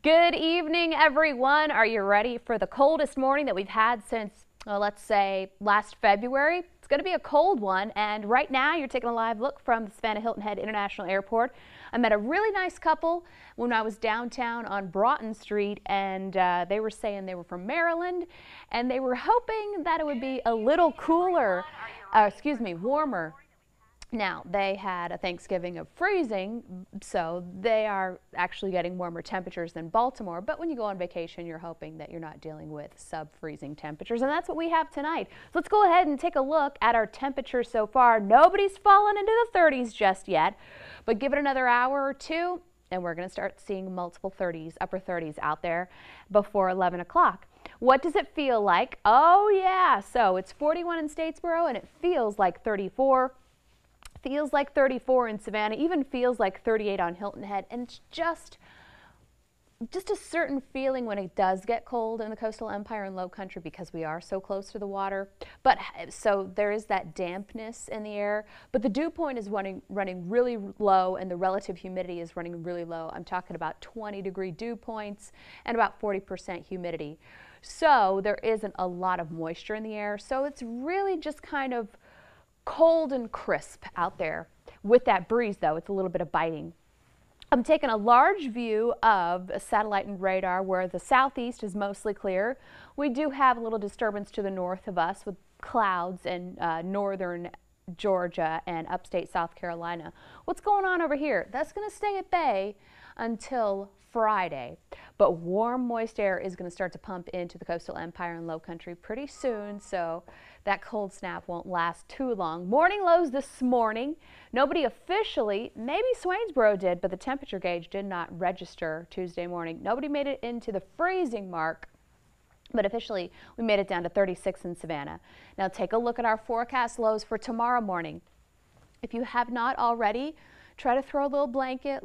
Good evening, everyone. Are you ready for the coldest morning that we've had since, let's say, last February? It's going to be a cold one, and right now you're taking a live look from the Savannah Hilton Head International Airport. I met a really nice couple when I was downtown on Broughton Street, and they were saying they were from Maryland, and they were hoping that it would be a little cooler, warmer. Now, they had a Thanksgiving of freezing, so they are actually getting warmer temperatures than Baltimore. But when you go on vacation, you're hoping that you're not dealing with sub-freezing temperatures, and that's what we have tonight. So let's go ahead and take a look at our temperatures so far. Nobody's fallen into the 30s just yet, but give it another hour or two, and we're going to start seeing multiple 30s, upper 30s out there before 11 o'clock. What does it feel like? Oh, yeah, so it's 41 in Statesboro, and it feels like 34. Feels like 34 in Savannah, even feels like 38 on Hilton Head, and it's just a certain feeling when it does get cold in the coastal empire and low country because we are so close to the water. But so there is that dampness in the air, but the dew point is running really low and the relative humidity is running really low. I'm talking about 20-degree dew points and about 40% humidity. So there isn't a lot of moisture in the air, so it's really just kind of cold and crisp out there. With that breeze, though, it's a little bit of biting. I'm taking a large view of a satellite and radar where the southeast is mostly clear. We do have a little disturbance to the north of us with clouds in northern Georgia and upstate South Carolina. What's going on over here? That's going to stay at bay until Friday, but warm, moist air is going to start to pump into the coastal empire and low country pretty soon, so that cold snap won't last too long. Morning lows this morning. Nobody officially, maybe Swainsboro did, but the temperature gauge did not register Tuesday morning. Nobody made it into the freezing mark, but officially we made it down to 36 in Savannah. Now take a look at our forecast lows for tomorrow morning. If you have not already, try to throw a little blanket,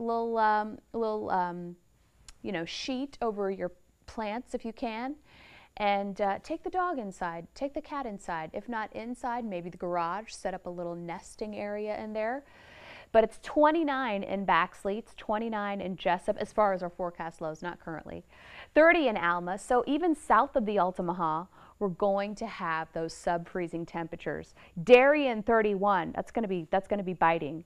sheet over your plants if you can, and take the dog inside, take the cat inside. If not inside, maybe the garage, set up a little nesting area in there. But it's 29 in Baxley, it's 29 in Jessup as far as our forecast lows, not currently. 30 in Alma, so even south of the Altamaha, we're going to have those sub-freezing temperatures. Darien 31, that's going to be biting.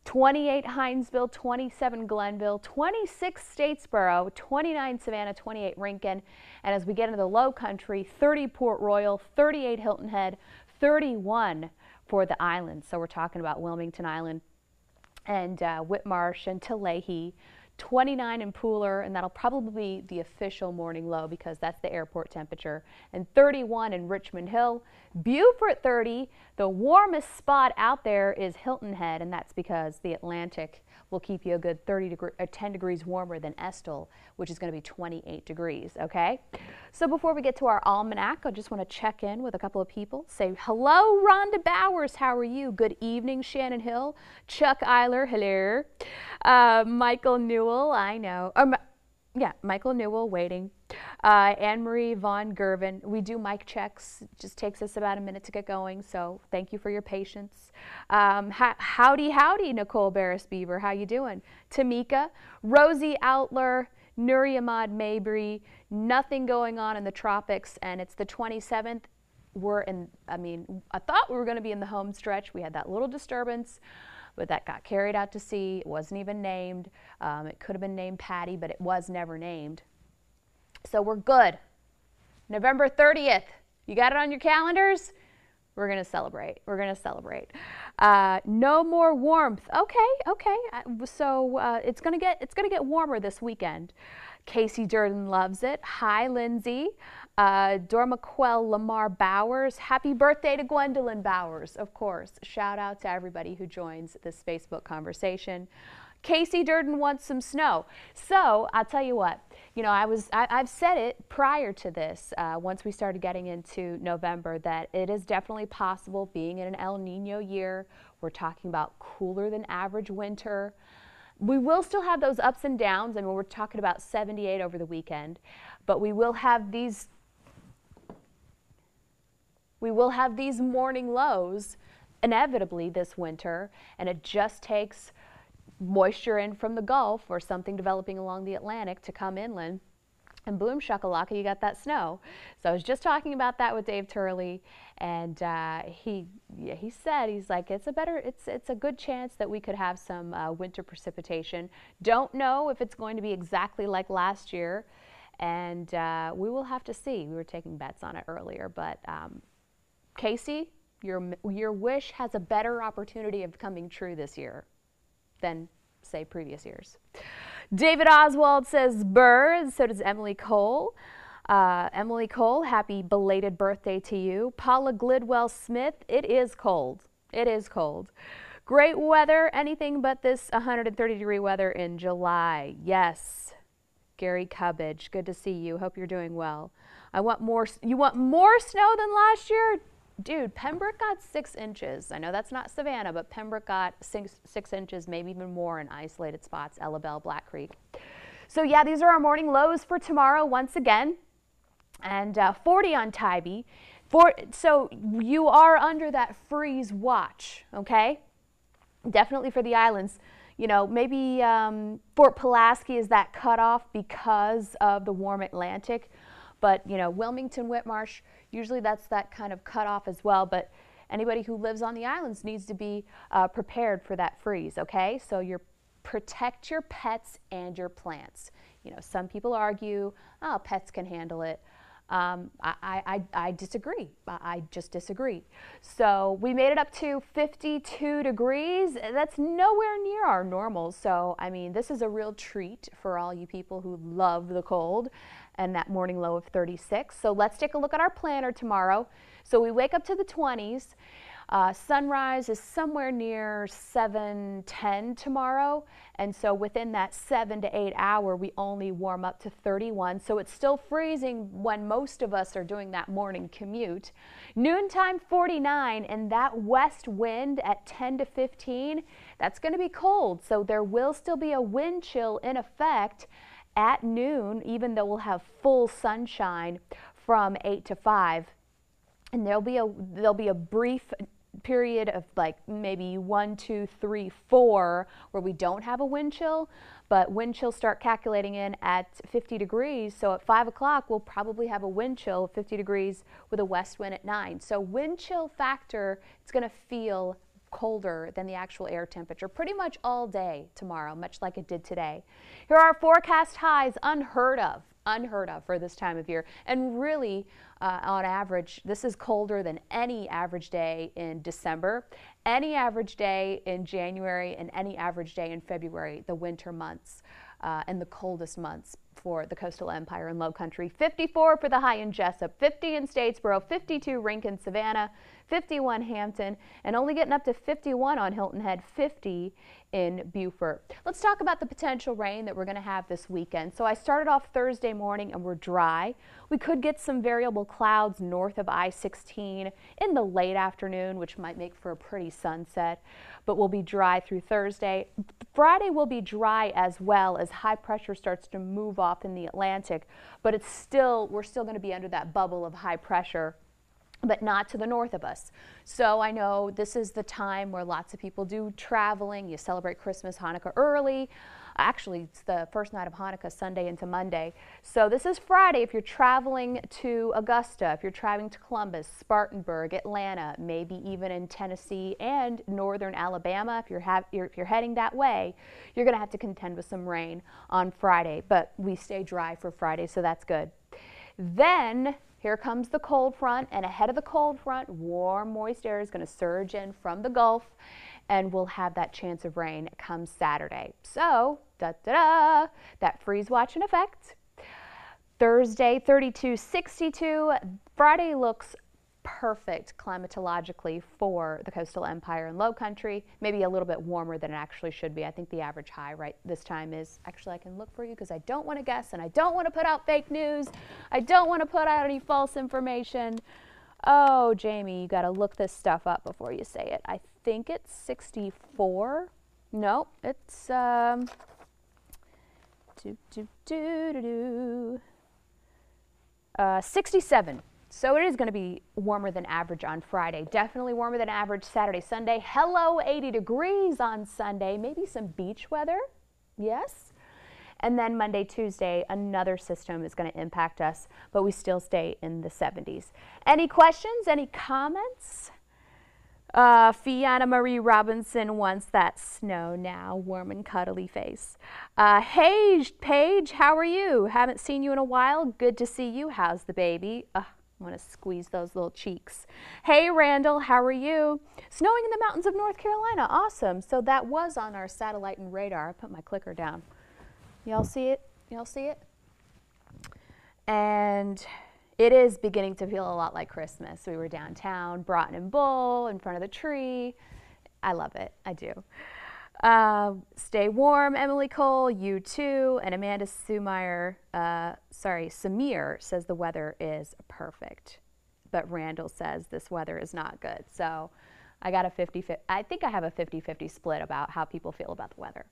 28 Hinesville, 27 Glenville, 26 Statesboro, 29 Savannah, 28 Rincon, and as we get into the low country, 30 Port Royal, 38 Hilton Head, 31 for the islands. So we're talking about Wilmington Island and Whitmarsh and Tullahee, 29 in Pooler, and that'll probably be the official morning low because that's the airport temperature, and 31 in Richmond Hill. Beaufort 30, the warmest spot out there is Hilton Head, and that's because the Atlantic will keep you a good 10 degrees warmer than Estill, which is going to be 28 degrees, okay? So before we get to our almanac, I just want to check in with a couple of people. Say hello, Rhonda Bowers, how are you? Good evening, Shannon Hill. Chuck Eiler, hello. Michael Newell, I know. Michael Newell waiting. Anne-Marie Von Gervin. We do mic checks. It just takes us about a minute to get going, so thank you for your patience. Howdy, Nicole Barris-Beaver. How you doing? Tamika. Rosie Outler. Nuriamad Mabry. Nothing going on in the tropics, and it's the 27th. I thought we were going to be in the home stretch. We had that little disturbance, but that got carried out to sea. It wasn't even named. It could have been named Patty, but it was never named. So we're good. November 30th. You got it on your calendars? We're going to celebrate. We're going to celebrate. No more warmth. Okay. So it's going to get warmer this weekend. Casey Durden loves it. Hi, Lindsay. Dormaquel Lamar Bowers. Happy birthday to Gwendolyn Bowers, of course. Shout out to everybody who joins this Facebook conversation. Casey Durden wants some snow. So I'll tell you what, I've said it prior to this, once we started getting into November, that it is definitely possible being in an El Nino year. We're talking about cooler than average winter. We will still have those ups and downs. I mean, we're talking about 78 over the weekend, but we will have these morning lows inevitably this winter, and it just takes moisture in from the Gulf or something developing along the Atlantic to come inland. And boom shakalaka, you got that snow. So I was just talking about that with Dave Turley, and he said, he's like, it's a good chance that we could have some winter precipitation. Don't know if it's going to be exactly like last year, and we will have to see. We were taking bets on it earlier, but Casey, your wish has a better opportunity of coming true this year than, say, previous years. David Oswald says burr, so does Emily Cole. Emily Cole, happy belated birthday to you. Paula Glidwell Smith, it is cold. It is cold. Great weather, anything but this 130-degree weather in July. Yes. Gary Cubbage, good to see you. Hope you're doing well. You want more snow than last year? Dude, Pembroke got 6 inches. I know that's not Savannah, but Pembroke got 6 inches, maybe even more in isolated spots, Ella Bell, Black Creek. So yeah, these are our morning lows for tomorrow once again. And 40 on Tybee. So you are under that freeze watch, okay? Definitely for the islands. You know, maybe Fort Pulaski is that cutoff because of the warm Atlantic. But, you know, Wilmington, Whitmarsh, usually that's that kind of cutoff as well. But anybody who lives on the islands needs to be prepared for that freeze, okay? So protect your pets and your plants. You know, some people argue, oh, pets can handle it. I disagree. I just disagree. So we made it up to 52 degrees. That's nowhere near our normal. So, I mean, this is a real treat for all you people who love the cold, and that morning low of 36. So let's take a look at our planner tomorrow. So we wake up to the 20s. Sunrise is somewhere near 7:10 tomorrow, and so within that 7 to 8 hour, we only warm up to 31. So it's still freezing when most of us are doing that morning commute. Noontime 49, and that west wind at 10 to 15, that's going to be cold. So there will still be a wind chill in effect at noon, even though we'll have full sunshine from 8 to 5. And there'll be a brief period of like maybe 1, 2, 3, 4 where we don't have a wind chill, but wind chills start calculating in at 50 degrees. So at 5 o'clock, we'll probably have a wind chill of 50 degrees with a west wind at 9. So wind chill factor, it's going to feel colder than the actual air temperature pretty much all day tomorrow, much like it did today. Here are our forecast highs, unheard of for this time of year. And really, on average, this is colder than any average day in December, any average day in January, and any average day in February, the winter months and the coldest months for the Coastal Empire and Low Country. 54 for the high in Jessup, 50 in Statesboro, 52 Rincon, Savannah, 51 Hampton, and only getting up to 51 on Hilton Head, 50 in Beaufort. Let's talk about the potential rain that we're going to have this weekend. So I started off Thursday morning and we're dry. We could get some variable clouds north of I-16 in the late afternoon, which might make for a pretty sunset, but we'll be dry through Thursday. Friday will be dry as well as high pressure starts to move off in the Atlantic, but we're still going to be under that bubble of high pressure, but not to the north of us. So I know this is the time where lots of people do traveling. You celebrate Christmas, Hanukkah early. Actually, it's the first night of Hanukkah, Sunday into Monday. So this is Friday if you're traveling to Augusta, if you're traveling to Columbus, Spartanburg, Atlanta, maybe even in Tennessee and northern Alabama. If you're heading that way, you're going to have to contend with some rain on Friday, but we stay dry for Friday, so that's good. Then here comes the cold front, and ahead of the cold front, warm, moist air is going to surge in from the Gulf, and we'll have that chance of rain come Saturday. So, that freeze watch in effect. Thursday, 32, 62. Friday looks perfect climatologically for the Coastal Empire and Low Country. Maybe a little bit warmer than it actually should be. I think the average high right this time is, actually I can look for you because I don't want to guess and I don't want to put out fake news. I don't want to put out any false information. Oh, Jamie, you got to look this stuff up before you say it. I think it's 64. No, it's 67. So it is going to be warmer than average on Friday. Definitely warmer than average Saturday, Sunday. Hello, 80 degrees on Sunday. Maybe some beach weather. Yes. And then Monday, Tuesday, another system is going to impact us, but we still stay in the 70s. Any questions? Any comments? Fiona Marie Robinson wants that snow now, warm and cuddly face. Hey, Paige, how are you? Haven't seen you in a while. Good to see you. How's the baby? I want to squeeze those little cheeks. Hey, Randall, how are you? Snowing in the mountains of North Carolina. Awesome. So that was on our satellite and radar. I put my clicker down. Y'all see it? Y'all see it? And it is beginning to feel a lot like Christmas. We were downtown, Broughton and Bull, in front of the tree. I love it. I do. Stay warm, Emily Cole. You too. And Amanda Samir says the weather is perfect. But Randall says this weather is not good. So I got a 50-50. I think I have a 50-50 split about how people feel about the weather.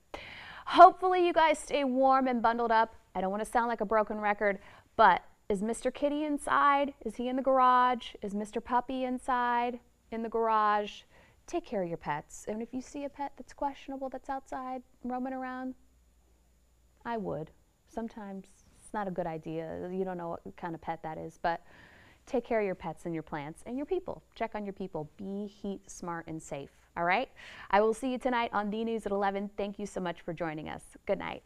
Hopefully you guys stay warm and bundled up. I don't want to sound like a broken record, but is Mr. Kitty inside? Is he in the garage? Is Mr. Puppy inside in the garage? Take care of your pets. And if you see a pet that's questionable that's outside roaming around, I would. Sometimes it's not a good idea. You don't know what kind of pet that is, but take care of your pets and your plants and your people. Check on your people. Be heat smart and safe. All right? I will see you tonight on The News at 11. Thank you so much for joining us. Good night.